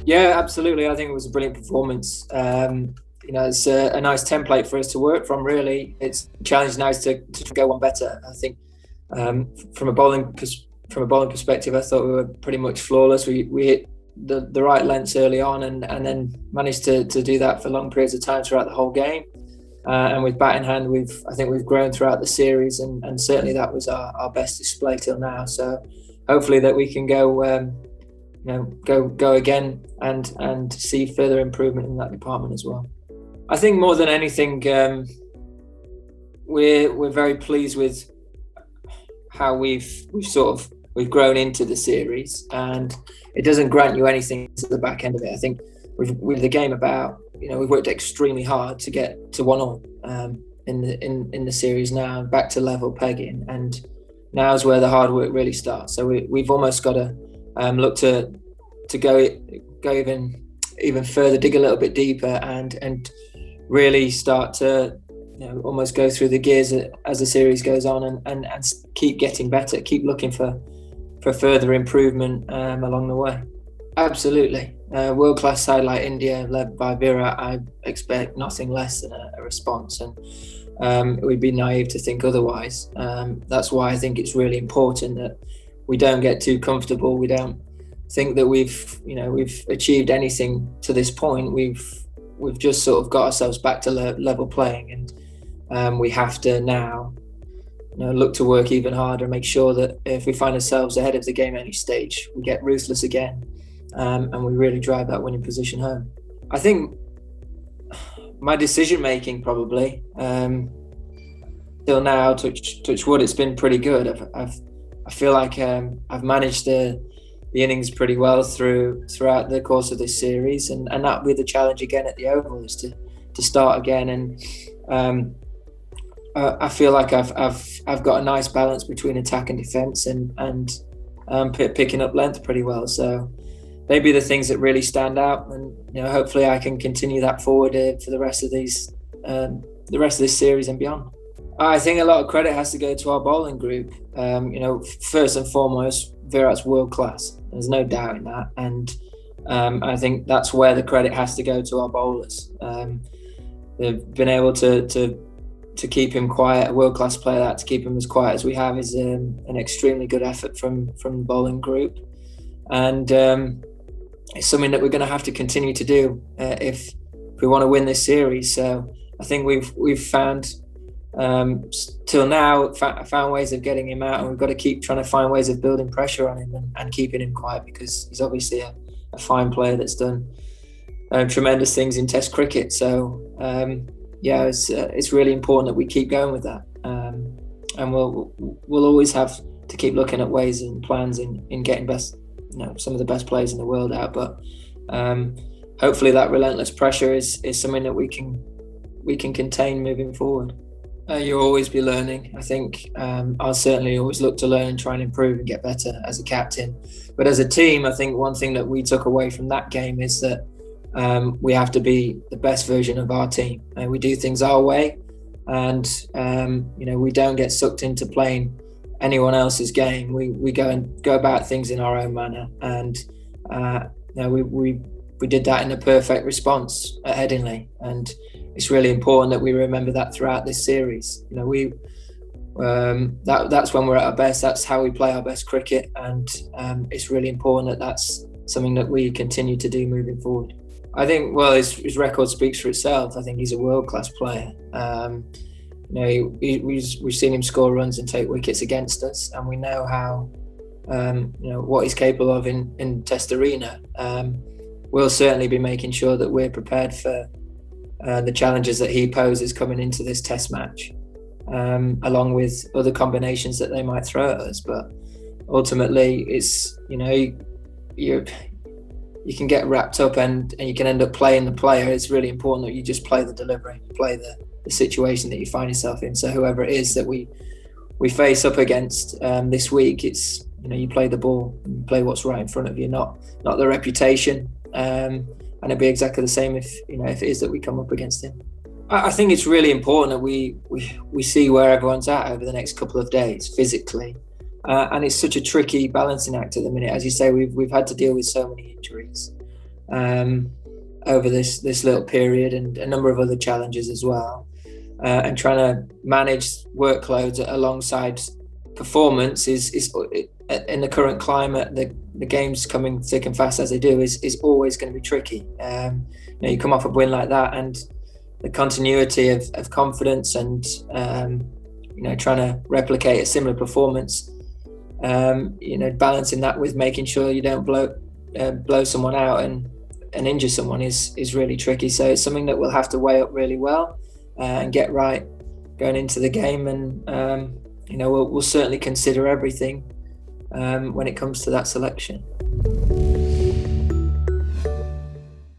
Yeah, absolutely. I think it was a brilliant performance. It's a nice template for us to work from. Really, it's challenge now is to go one better. I think um, from a bowling perspective, I thought we were pretty much flawless. We hit the right lengths early on, and then managed to do that for long periods of time throughout the whole game. And with bat in hand, I think we've grown throughout the series, and certainly that was our best display till now. So hopefully that we can go again and see further improvement in that department as well. I think more than anything, we're very pleased with how we've grown into the series, and it doesn't grant you anything to the back end of it. I think with the game we've worked extremely hard to get to 1-1 in the series now, back to level pegging, and now's where the hard work really starts. So we've almost got to look to go even further, dig a little bit deeper, and really start to almost go through the gears as the series goes on, and keep getting better, keep looking for further improvement along the way. Absolutely. World-class side like India, led by Virat, I expect nothing less than a response, and it would be naive to think otherwise. That's why I think it's really important that we don't get too comfortable. We don't think that we've achieved anything to this point. We've just sort of got ourselves back to level playing, and we have to now look to work even harder and make sure that if we find ourselves ahead of the game at any stage, we get ruthless again, and we really drive that winning position home. I think my decision making probably till now, touch wood, it's been pretty good. I feel like I've managed the innings pretty well throughout the course of this series, and that'll be the challenge again at the Oval, is to start again. And I feel like I've got a nice balance between attack and defence, and picking up length pretty well. So they'd be the things that really stand out, and hopefully I can continue that forward for the rest of this series and beyond. I think a lot of credit has to go to our bowling group. First and foremost, Virat's world class. There's no doubt in that, and I think that's where the credit has to go to our bowlers. They've been able to keep him quiet. A world class player, to keep him as quiet as we have is an extremely good effort from the bowling group, and it's something that we're going to have to continue to do if we want to win this series. So I think we've found. Till now, found ways of getting him out, and we've got to keep trying to find ways of building pressure on him and keeping him quiet, because he's obviously a fine player that's done tremendous things in Test cricket. So it's really important that we keep going with that, and we'll always have to keep looking at ways and plans in getting some of the best players in the world out. But hopefully that relentless pressure is something that we can contain moving forward. You'll always be learning. I think I'll certainly always look to learn and try and improve and get better as a captain. But as a team, I think one thing that we took away from that game is that we have to be the best version of our team. And we do things our way, and we don't get sucked into playing anyone else's game. We go about things in our own manner, and we did that in a perfect response at Headingley, and it's really important that we remember that throughout this series. That's when we're at our best. That's how we play our best cricket, and it's really important that that's something that we continue to do moving forward. I think, his record speaks for itself. I think he's a world-class player. We've seen him score runs and take wickets against us, and we know how what he's capable of in Test arena. We'll certainly be making sure that we're prepared for the challenges that he poses coming into this Test match, along with other combinations that they might throw at us. But ultimately, it's you can get wrapped up and you can end up playing the player. It's really important that you just play the delivery, play the situation that you find yourself in. So whoever it is that we face up against this week, it's you play the ball, you play what's right in front of you, not the reputation. And it'd be exactly the same if it is that we come up against him. I think it's really important that we see where everyone's at over the next couple of days physically, and it's such a tricky balancing act at the minute. As you say, we've had to deal with so many injuries, over this little period, and a number of other challenges as well. And trying to manage workloads alongside performance is in the current climate, the games coming thick and fast as they do is always going to be tricky. You come off a win like that, and the continuity of confidence and trying to replicate a similar performance, balancing that with making sure you don't blow someone out and injure someone is really tricky. So it's something that we'll have to weigh up really well and get right going into the game. And we'll certainly consider everything when it comes to that selection.